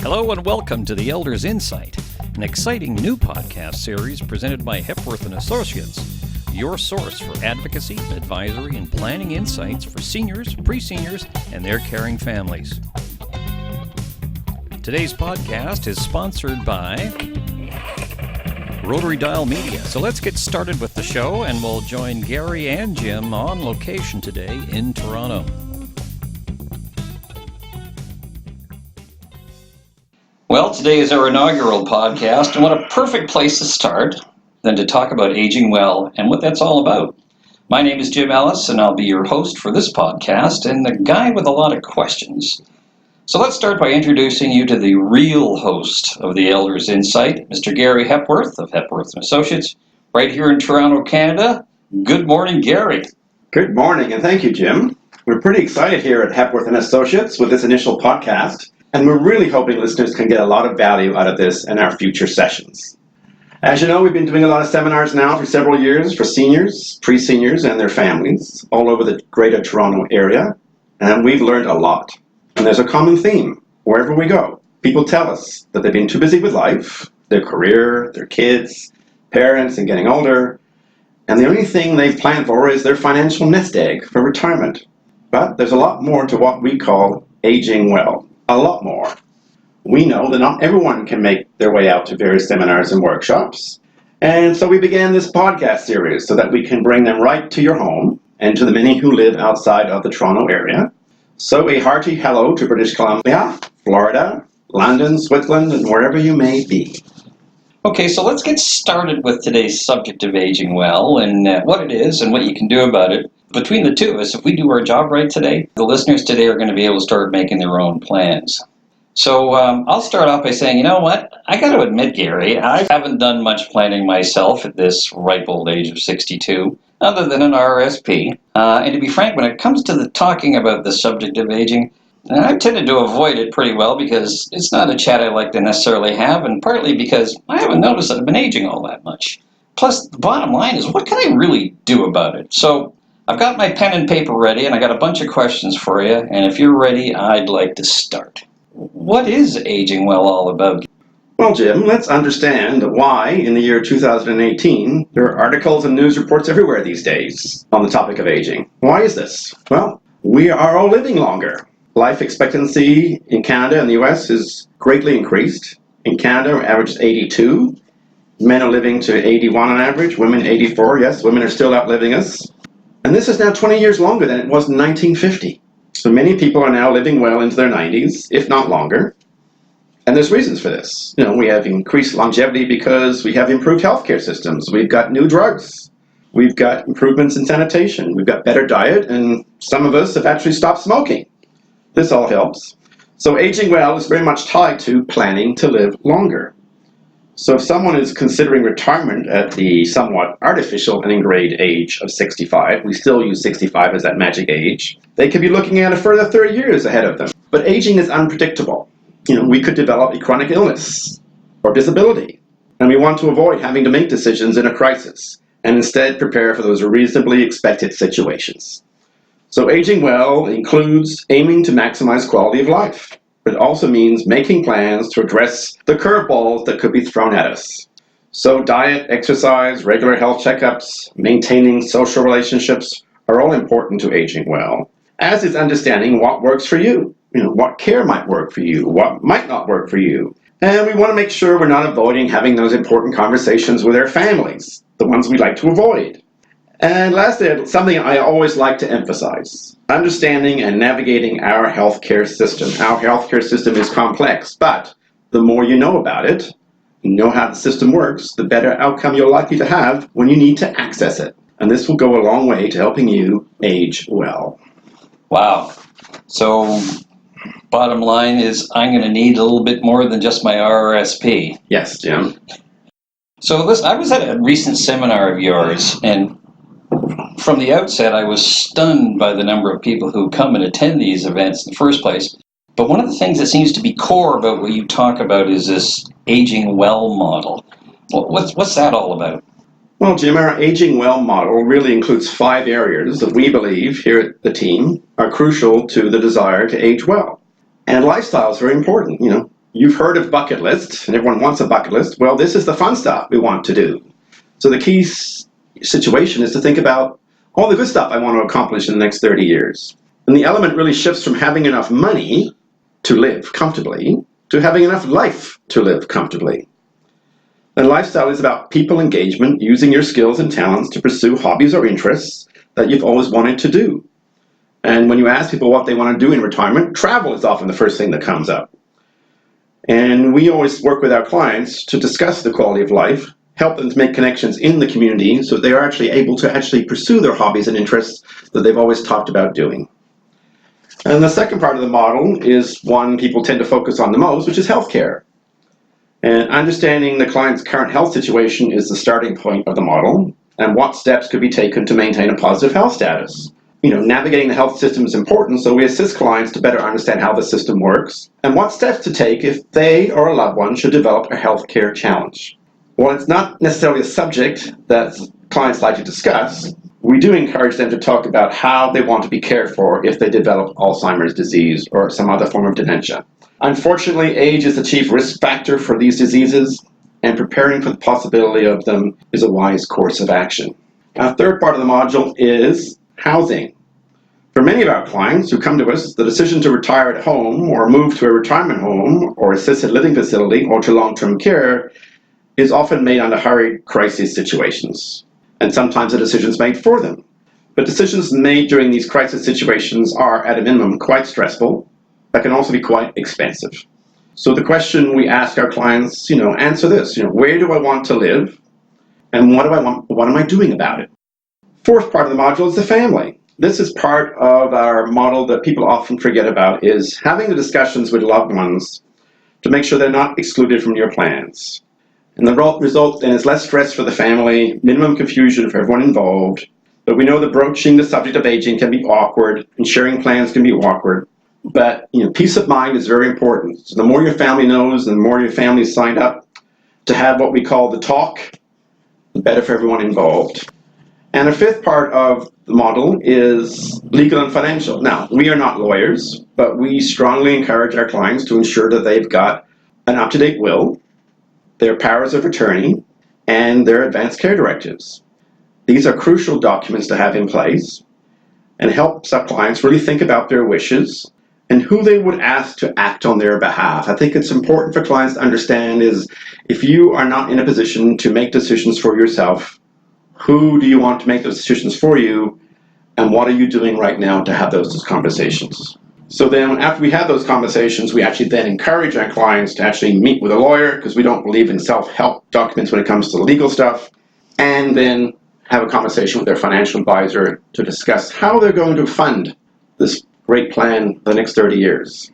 Hello and welcome to the Elders Insight, an exciting new podcast series presented by Hepworth & Associates, your source for advocacy, advisory, and planning insights for seniors, pre-seniors, and their caring families. Today's podcast is sponsored by Rotary Dial Media. So let's get started with the show, and we'll join Gary and Jim on location today in Toronto. Well, today is our inaugural podcast, and what a perfect place to start than to talk about aging well and what that's all about. My name is Jim Ellis, and I'll be your host for this podcast and the guy with a lot of questions. So let's start by introducing you to the real host of the Elders Insight, Mr. Gary Hepworth of Hepworth & Associates, right here in Toronto, Canada. Good morning, Gary. Good morning, and thank you, Jim. We're pretty excited here at Hepworth & Associates with this initial podcast, and we're really hoping listeners can get a lot of value out of this in our future sessions. As you know, we've been doing a lot of seminars now for several years for seniors, pre-seniors, and their families all over the Greater Toronto area, and we've learned a lot. And there's a common theme wherever we go. People tell us that they've been too busy with life, their career, their kids, parents, and getting older, and the only thing they've planned for is their financial nest egg for retirement. But there's a lot more to what we call aging well. A lot more. We know that not everyone can make their way out to various seminars and workshops, and so we began this podcast series so that we can bring them right to your home and to the many who live outside of the Toronto area. So a hearty hello to British Columbia, Florida, London, Switzerland, and wherever you may be. Okay, so let's get started with today's subject of aging well and what it is and what you can do about it. Between the two of us, if we do our job right today, the listeners today are going to be able to start making their own plans. So I'll start off by saying, you know what? I got to admit, Gary, I haven't done much planning myself at this ripe old age of 62, other than an RSP. And to be frank, when it comes to the talking about the subject of aging, I've tended to avoid it pretty well because it's not a chat I like to necessarily have, and partly because I haven't noticed that I've been aging all that much. Plus, the bottom line is, what can I really do about it? So I've got my pen and paper ready, and I got a bunch of questions for you, and if you're ready, I'd like to start. What is aging well all about? Well, Jim, let's understand why in the year 2018 there are articles and news reports everywhere these days on the topic of aging. Why is this? Well, we are all living longer. Life expectancy in Canada and the US is greatly increased. In Canada, our average is 82. Men are living to 81 on average, women 84. Yes, women are still outliving us. And this is now 20 years longer than it was in 1950. So many people are now living well into their 90s, if not longer. And there's reasons for this. You know, we have increased longevity because we have improved healthcare systems. We've got new drugs. We've got improvements in sanitation. We've got better diet, and some of us have actually stopped smoking. This all helps. So aging well is very much tied to planning to live longer. So if someone is considering retirement at the somewhat artificial and ingrained age of 65, we still use 65 as that magic age, they could be looking at a further 30 years ahead of them. But aging is unpredictable. You know, we could develop a chronic illness or disability, and we want to avoid having to make decisions in a crisis and instead prepare for those reasonably expected situations. So aging well includes aiming to maximize quality of life. But it also means making plans to address the curveballs that could be thrown at us. So diet, exercise, regular health checkups, maintaining social relationships are all important to aging well, as is understanding what works for you. You know, what care might work for you, what might not work for you. And we want to make sure we're not avoiding having those important conversations with our families, the ones we like to avoid. And lastly, something I always like to emphasize, understanding and navigating our healthcare system. Our healthcare system is complex, but the more you know about it, you know how the system works, the better outcome you're likely to have when you need to access it. And this will go a long way to helping you age well. Wow. So bottom line is I'm going to need a little bit more than just my RRSP. Yes, Jim. So listen, I was at a recent seminar of yours, and from the outset, I was stunned by the number of people who come and attend these events in the first place. But one of the things that seems to be core about what you talk about is this aging well model. What's that all about? Well, Jim, our aging well model really includes 5 areas that we believe here at the team are crucial to the desire to age well. And lifestyle is very important. You know, You've heard of bucket lists, and everyone wants a bucket list. Well, this is the fun stuff we want to do. So the key situation is to think about all the good stuff I want to accomplish in the next 30 years. And the element really shifts from having enough money to live comfortably to having enough life to live comfortably. And lifestyle is about people engagement, using your skills and talents to pursue hobbies or interests that you've always wanted to do. And when you ask people what they want to do in retirement, travel is often the first thing that comes up. And we always work with our clients to discuss the quality of life, help them to make connections in the community so they are actually able to pursue their hobbies and interests that they've always talked about doing. And the second part of the model is one people tend to focus on the most, which is healthcare. And understanding the client's current health situation is the starting point of the model, and what steps could be taken to maintain a positive health status. Navigating the health system is important, so we assist clients to better understand how the system works and what steps to take if they or a loved one should develop a healthcare challenge. While it's not necessarily a subject that clients like to discuss, we do encourage them to talk about how they want to be cared for if they develop Alzheimer's disease or some other form of dementia. Unfortunately, age is the chief risk factor for these diseases, and preparing for the possibility of them is a wise course of action. Our third part of the module is housing. For many of our clients who come to us, the decision to retire at home or move to a retirement home or assisted living facility or to long-term care is often made under hurried crisis situations. And sometimes the decision's made for them. But decisions made during these crisis situations are, at a minimum, quite stressful, but can also be quite expensive. So the question we ask our clients, answer this, where do I want to live? And what am I doing about it? Fourth part of the module is the family. This is part of our model that people often forget about, is having the discussions with loved ones to make sure they're not excluded from your plans. And the result then is less stress for the family, minimum confusion for everyone involved. But we know that broaching the subject of aging can be awkward, and sharing plans can be awkward. But peace of mind is very important. So the more your family knows, and the more your family is signed up to have what we call the talk, the better for everyone involved. And the fifth part of the model is legal and financial. Now, we are not lawyers, but we strongly encourage our clients to ensure that they've got an up-to-date will, their powers of attorney, and their advanced care directives. These are crucial documents to have in place and helps our clients really think about their wishes and who they would ask to act on their behalf. I think it's important for clients to understand is if you are not in a position to make decisions for yourself, who do you want to make those decisions for you, and what are you doing right now to have those conversations? So then after we have those conversations, we actually then encourage our clients to actually meet with a lawyer, because we don't believe in self-help documents when it comes to legal stuff, and then have a conversation with their financial advisor to discuss how they're going to fund this great plan for the next 30 years.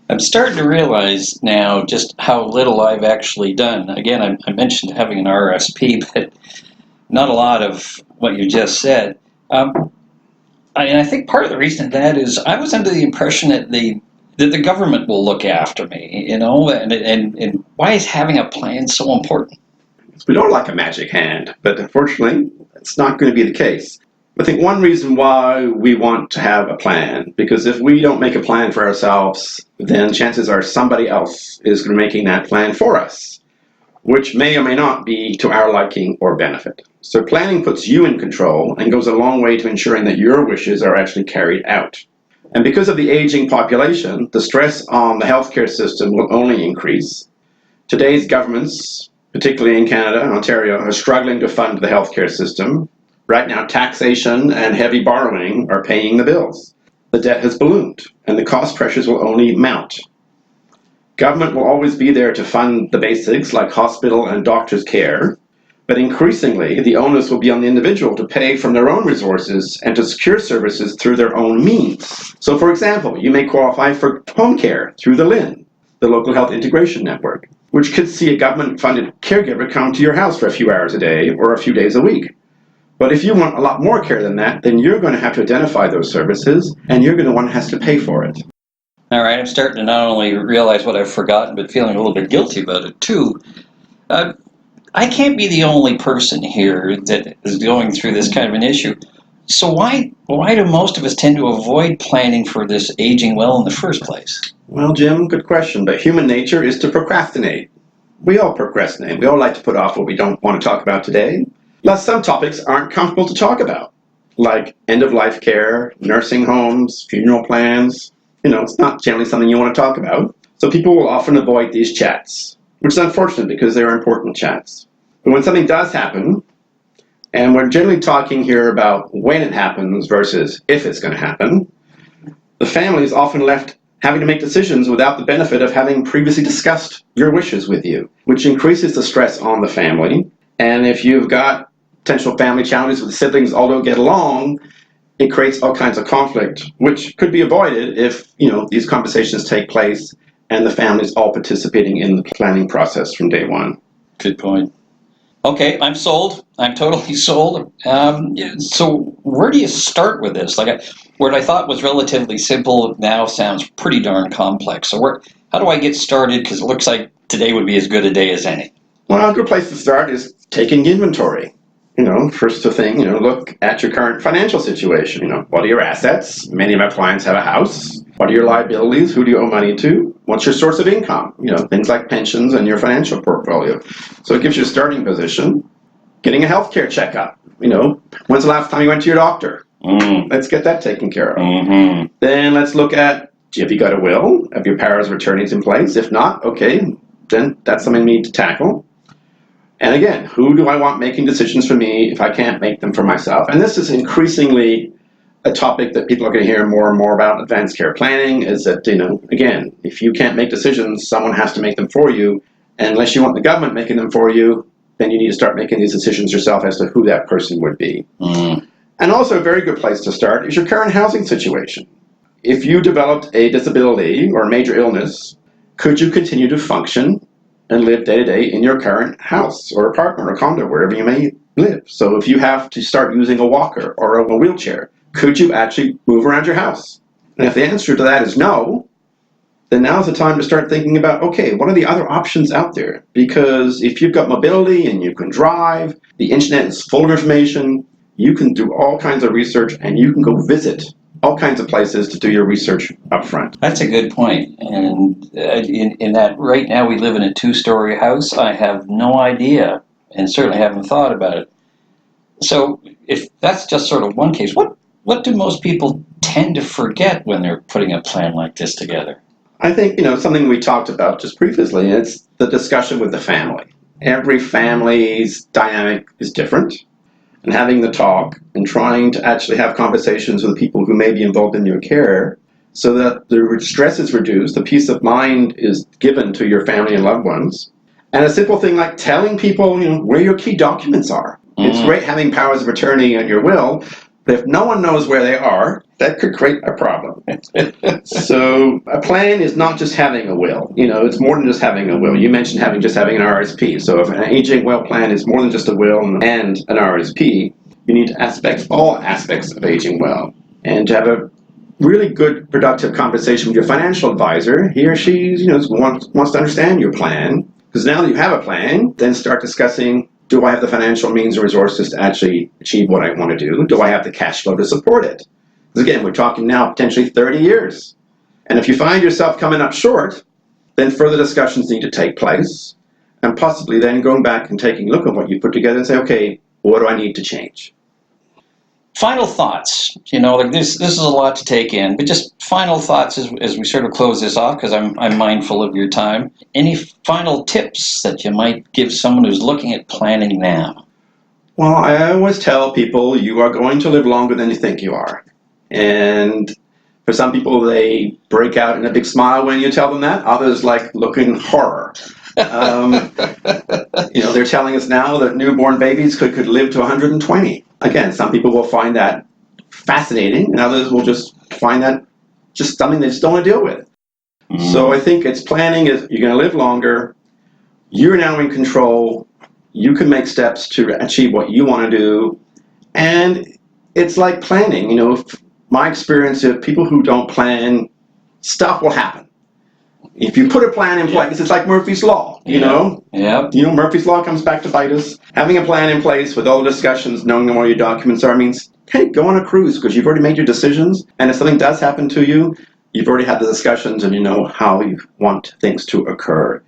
I'm starting to realize now just how little I've actually done. Again, I mentioned having an RSP, but not a lot of what you just said. I think part of the reason that is I was under the impression that the government will look after me, and why is having a plan so important? We don't like a magic hand, but unfortunately, it's not going to be the case. I think one reason why we want to have a plan, because if we don't make a plan for ourselves, then chances are somebody else is going to be making that plan for us, which may or may not be to our liking or benefit. So planning puts you in control and goes a long way to ensuring that your wishes are actually carried out. And because of the aging population, the stress on the healthcare system will only increase. Today's governments, particularly in Canada and Ontario, are struggling to fund the healthcare system. Right now, taxation and heavy borrowing are paying the bills. The debt has ballooned, and the cost pressures will only mount. Government will always be there to fund the basics like hospital and doctor's care, but increasingly the onus will be on the individual to pay from their own resources and to secure services through their own means. So for example, you may qualify for home care through the LHIN, the Local Health Integration Network, which could see a government-funded caregiver come to your house for a few hours a day or a few days a week. But if you want a lot more care than that, then you're going to have to identify those services, and you're going to want to have to pay for it. All right, I'm starting to not only realize what I've forgotten, but feeling a little bit guilty about it too. I can't be the only person here that is going through this kind of an issue. So why do most of us tend to avoid planning for this aging well in the first place? Well, Jim, good question. But human nature is to procrastinate. We all procrastinate. We all like to put off what we don't want to talk about today. Plus, some topics aren't comfortable to talk about, like end-of-life care, nursing homes, funeral plans. It's not generally something you want to talk about. So people will often avoid these chats, which is unfortunate because they're important chats. But when something does happen, and we're generally talking here about when it happens versus if it's going to happen, the family is often left having to make decisions without the benefit of having previously discussed your wishes with you, which increases the stress on the family. And if you've got potential family challenges with siblings all don't get along, it creates all kinds of conflict, which could be avoided if these conversations take place and the family is all participating in the planning process from day one. Good point. Okay, I'm sold. I'm totally sold. So where do you start with this? Like, what I thought was relatively simple now sounds pretty darn complex. So how do I get started? Because it looks like today would be as good a day as any. Well, a good place to start is taking inventory. First thing, look at your current financial situation. What are your assets? Many of our clients have a house. What are your liabilities? Who do you owe money to? What's your source of income? Things like pensions and your financial portfolio. So it gives you a starting position. Getting a healthcare checkup. When's the last time you went to your doctor? Let's get that taken care of. Mm-hmm. Then let's look at, have you got a will? Have your powers of attorneys in place? If not, okay, then that's something we need to tackle. And again, who do I want making decisions for me if I can't make them for myself? And this is increasingly a topic that people are going to hear more and more about advanced care planning, is that, again, if you can't make decisions, someone has to make them for you. And unless you want the government making them for you, then you need to start making these decisions yourself as to who that person would be. Mm. And also a very good place to start is your current housing situation. If you developed a disability or a major illness, could you continue to function and live day to day in your current house or apartment or condo, wherever you may live? So if you have to start using a walker or a wheelchair, could you actually move around your house? And if the answer to that is no, then now's the time to start thinking about, okay, what are the other options out there? Because if you've got mobility and you can drive, the internet is full of information, you can do all kinds of research and you can go visit all kinds of places to do your research up front. That's a good point. And in that right now we live in a 2-story house, I have no idea and certainly haven't thought about it. So if that's just sort of one case, what do most people tend to forget when they're putting a plan like this together? I think, something we talked about just previously, it's the discussion with the family. Every family's dynamic is different. And having the talk and trying to actually have conversations with people who may be involved in your care so that the stress is reduced, the peace of mind is given to your family and loved ones. And a simple thing like telling people, where your key documents are. It's great having powers of attorney and your will, but if no one knows where they are, that could create a problem. So a plan is not just having a will. It's more than just having a will. You mentioned having an RSP. So if an aging well plan is more than just a will and an RSP, you need to all aspects of aging well. And to have a really good, productive conversation with your financial advisor, he or she wants to understand your plan. Because now that you have a plan, then start discussing, do I have the financial means and resources to actually achieve what I want to do? Do I have the cash flow to support it? Because again, we're talking now potentially 30 years. And if you find yourself coming up short, then further discussions need to take place. And possibly then going back and taking a look at what you put together and say, okay, what do I need to change? Final thoughts. This is a lot to take in, but just final thoughts as we sort of close this off, because I'm mindful of your time. Any final tips that you might give someone who's looking at planning now? Well, I always tell people you are going to live longer than you think you are. And for some people, they break out in a big smile when you tell them that. Others look in horror. They're telling us now that newborn babies could live to 120. Again, some people will find that fascinating, and others will just find that just something they just don't want to deal with. So I think it's planning is you're going to live longer. You're now in control. You can make steps to achieve what you want to do. And it's like planning. My experience of people who don't plan, stuff will happen. If you put a plan in place, it's like Murphy's Law, Yeah. Murphy's Law comes back to bite us. Having a plan in place with all the discussions, knowing where your documents are, means hey, go on a cruise because you've already made your decisions. And if something does happen to you, you've already had the discussions and you know how you want things to occur.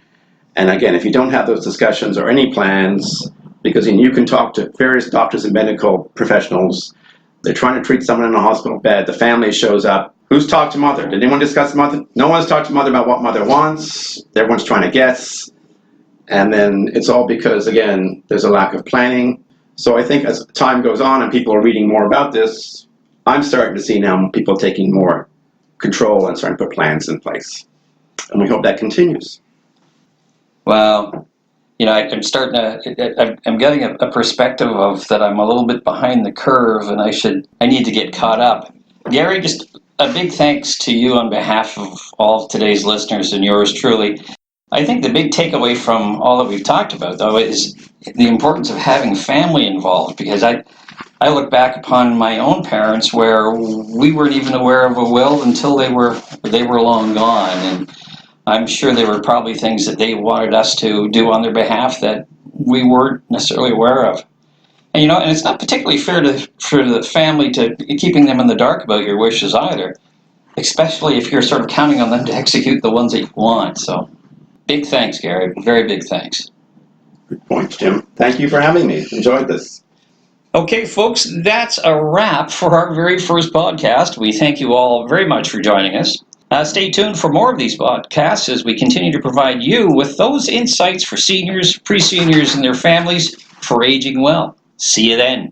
And again, if you don't have those discussions or any plans, because you can talk to various doctors and medical professionals, they're trying to treat someone in a hospital bed, the family shows up. Who's talked to mother? Did anyone discuss mother? No one's talked to mother about what mother wants. Everyone's trying to guess. And then it's all because, again, there's a lack of planning. So I think as time goes on and people are reading more about this, I'm starting to see now people taking more control and starting to put plans in place. And we hope that continues. Well, I'm starting to, I'm getting a perspective of that I'm a little bit behind the curve and I need to get caught up. Gary, just a big thanks to you on behalf of all of today's listeners and yours truly. I think the big takeaway from all that we've talked about, though, is the importance of having family involved, because I look back upon my own parents where we weren't even aware of a will until they were long gone, and I'm sure there were probably things that they wanted us to do on their behalf that we weren't necessarily aware of. And and it's not particularly fair for the family to be keeping them in the dark about your wishes either, especially if you're sort of counting on them to execute the ones that you want. So, big thanks, Gary. Very big thanks. Good point, Jim. Thank you for having me. Enjoyed this. Okay, folks, that's a wrap for our very first podcast. We thank you all very much for joining us. Stay tuned for more of these podcasts as we continue to provide you with those insights for seniors, pre-seniors, and their families for aging well. See you then.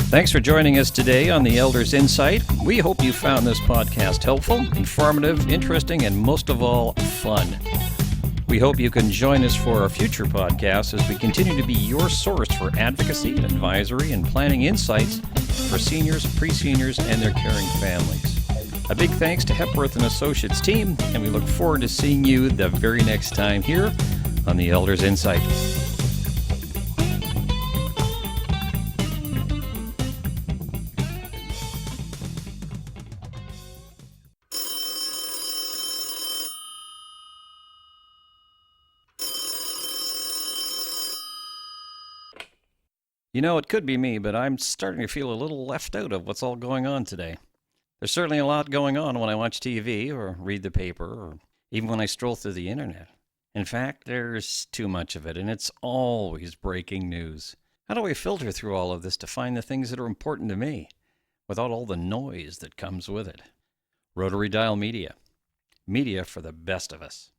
Thanks for joining us today on the Elders Insight. We hope you found this podcast helpful, informative, interesting, and most of all, fun. We hope you can join us for our future podcasts as we continue to be your source for advocacy, advisory, and planning insights for seniors, pre-seniors, and their caring families. A big thanks to Hepworth & Associates team, and we look forward to seeing you the very next time here on the Elders Insight. It could be me, but I'm starting to feel a little left out of what's all going on today. There's certainly a lot going on when I watch TV or read the paper or even when I stroll through the internet. In fact, there's too much of it, and it's always breaking news. How do I filter through all of this to find the things that are important to me without all the noise that comes with it? Rotary Dial Media. Media for the best of us.